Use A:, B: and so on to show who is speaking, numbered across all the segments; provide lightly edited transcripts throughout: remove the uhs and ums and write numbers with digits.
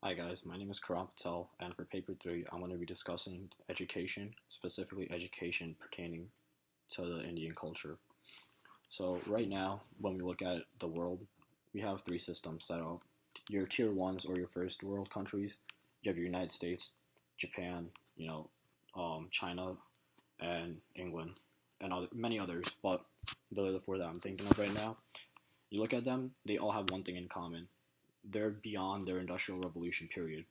A: Hi guys, my name is Karan Patel, and for paper 3, I'm going to be discussing education, specifically education pertaining to the Indian culture. So right now, when we look at the world, we have three systems set up. Your tier ones or your first world countries, you have your United States, Japan, China, and England, and many others, but those are the four that I'm thinking of right now. You look at them, they all have one thing in common. They're beyond their industrial revolution period.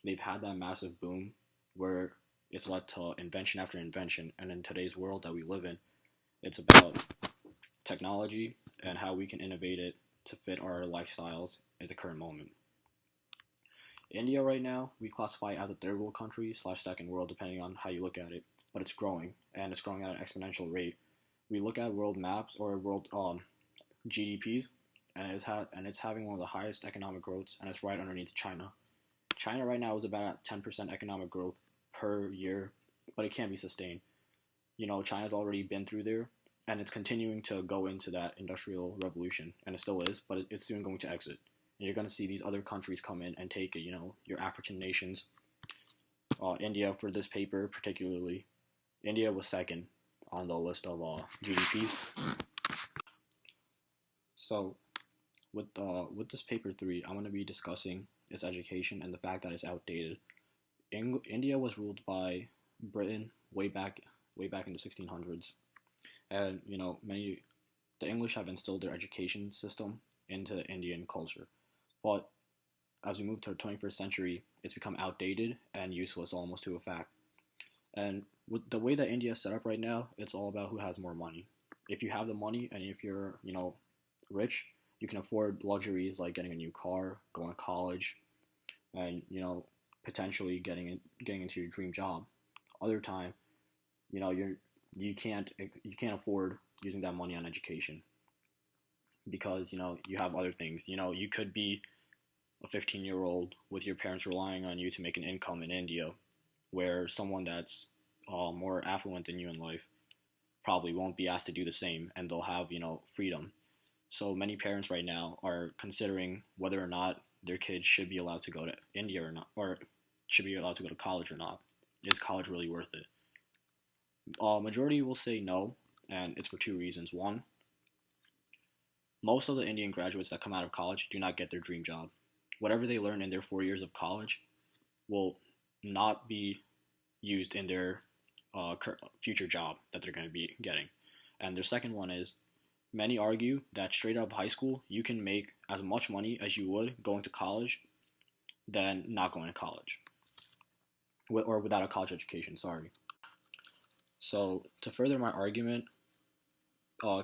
A: They've had that massive boom where it's led to invention after invention. And in today's world that we live in, it's about technology and how we can innovate it to fit our lifestyles at the current moment. India right now, we classify as a third world country slash second world, depending on how you look at it. But it's growing, and it's growing at an exponential rate. We look at world maps or world GDPs, and it's having one of the highest economic growths, and it's right underneath China. China right now is about at 10% economic growth per year, but it can't be sustained. China's already been through there, and it's continuing to go into that industrial revolution, and it still is, but it's soon going to exit. And you're going to see these other countries come in and take it, your African nations. India, for this paper particularly, India was second on the list of GDPs. So, with this paper 3, I'm going to be discussing its education and the fact that it's outdated. India was ruled by Britain way back in the 1600s, and the English have instilled their education system into the Indian culture. But as we move to the 21st century, it's become outdated and useless almost to a fact. And with the way that India is set up right now, it's all about who has more money. If you have the money and if you're rich, you can afford luxuries like getting a new car, going to college, and potentially getting into your dream job. Other time, you can't afford using that money on education because you have other things. You could be a 15-year-old with your parents relying on you to make an income in India, where someone that's more affluent than you in life probably won't be asked to do the same, and they'll have freedom. So many parents right now are considering whether or not their kids should be allowed to go to India or not, or should be allowed to go to college or not. Is college really worth it? Majority will say no, and it's for two reasons. One, most of the Indian graduates that come out of college do not get their dream job. Whatever they learn in their 4 years of college will not be used in their future job that they're going to be getting. And their second one is many argue that straight out of high school, you can make as much money as you would going to college than not going to college, or without a college education, sorry. So, to further my argument,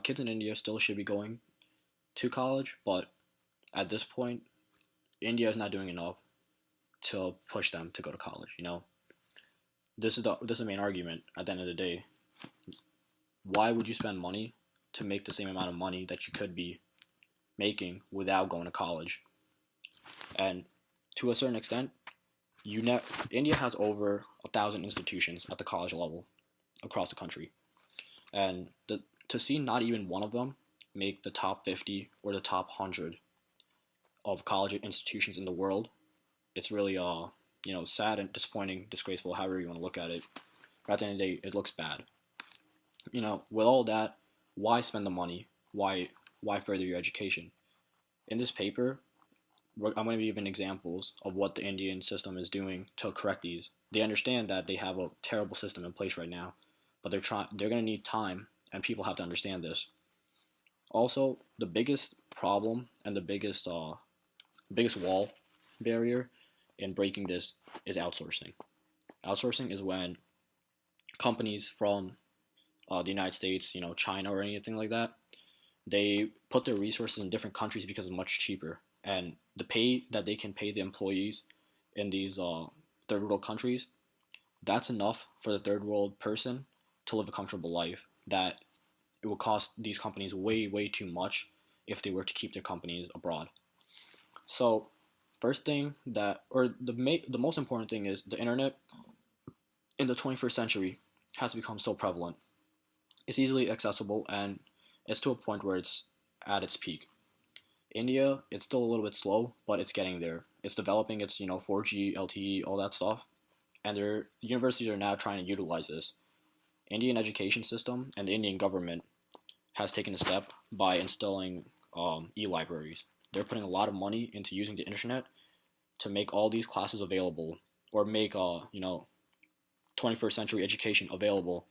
A: kids in India still should be going to college, but at this point, India is not doing enough to push them to go to college. This is the main argument at the end of the day. Why would you spend money to make the same amount of money that you could be making without going to college? And to a certain extent, India has over 1,000 institutions at the college level across the country, and to see not even one of them make the top 50 or the top 100 of college institutions in the world, it's really sad and disappointing, disgraceful, however you want to look at it. But at the end of the day, it looks bad. With all that, why spend the money? Why further your education? In this paper, I'm going to be giving examples of what the Indian system is doing to correct these. They understand that they have a terrible system in place right now, but they're going to need time, and people have to understand this. Also, the biggest problem and the biggest wall barrier in breaking this is outsourcing. Outsourcing is when companies from the United States, China or anything like that, they put their resources in different countries because it's much cheaper. And the pay that they can pay the employees in these third world countries, that's enough for the third world person to live a comfortable life. That it will cost these companies way, way too much if they were to keep their companies abroad. So, first thing the most important thing is the internet in the 21st century has become so prevalent. It's easily accessible, and it's to a point where it's at its peak. India, it's still a little bit slow, but it's getting there. it's developing its 4G, LTE, all that stuff, and their universities are now trying to utilize this. Indian education system and the Indian government has taken a step by installing e-libraries. They're putting a lot of money into using the internet to make all these classes available, or make 21st century education available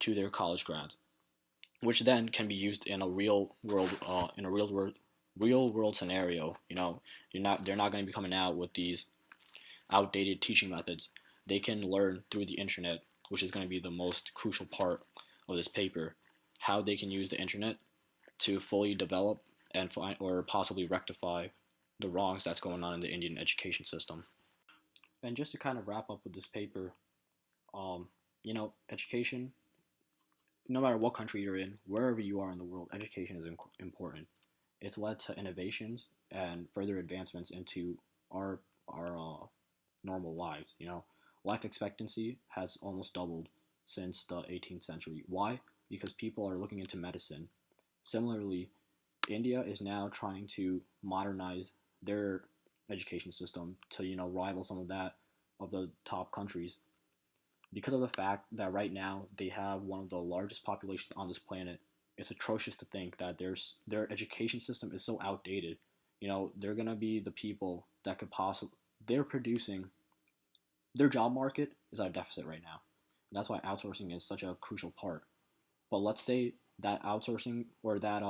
A: to their college grads, which then can be used in a real world scenario. They're not going to be coming out with these outdated teaching methods. They can learn through the internet, which is going to be the most crucial part of this paper, how they can use the internet to fully develop and find or possibly rectify the wrongs that's going on in the Indian education system. And just to kind of wrap up with this paper, education, no matter what country you're in, wherever you are in the world, education is important. It's led to innovations and further advancements into our normal lives. Life expectancy has almost doubled since the 18th century. Why? Because people are looking into medicine. Similarly, India is now trying to modernize their education system to rival some of that of the top countries, because of the fact that right now they have one of the largest populations on this planet. It's atrocious to think that their education system is so outdated. They're gonna be the people that could possibly they're producing their job market is at a deficit right now. And that's why outsourcing is such a crucial part. But let's say that outsourcing or that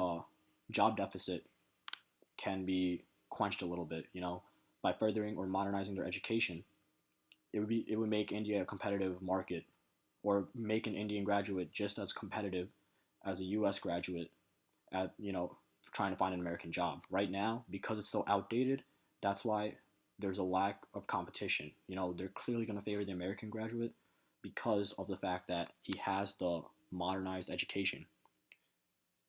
A: job deficit can be quenched a little bit, by furthering or modernizing their education. It would make India a competitive market, or make an Indian graduate just as competitive as a U.S. graduate at trying to find an American job. Right now, because it's so outdated, that's why there's a lack of competition. They're clearly going to favor the American graduate because of the fact that he has the modernized education.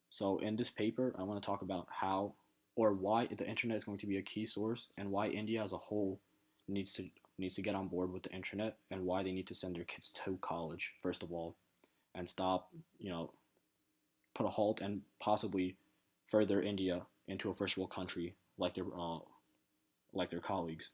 A: So in this paper, I want to talk about how or why the internet is going to be a key source, and why India as a whole needs to get on board with the internet, and why they need to send their kids to college first of all, and stop, put a halt and possibly further India into a first world country like their colleagues.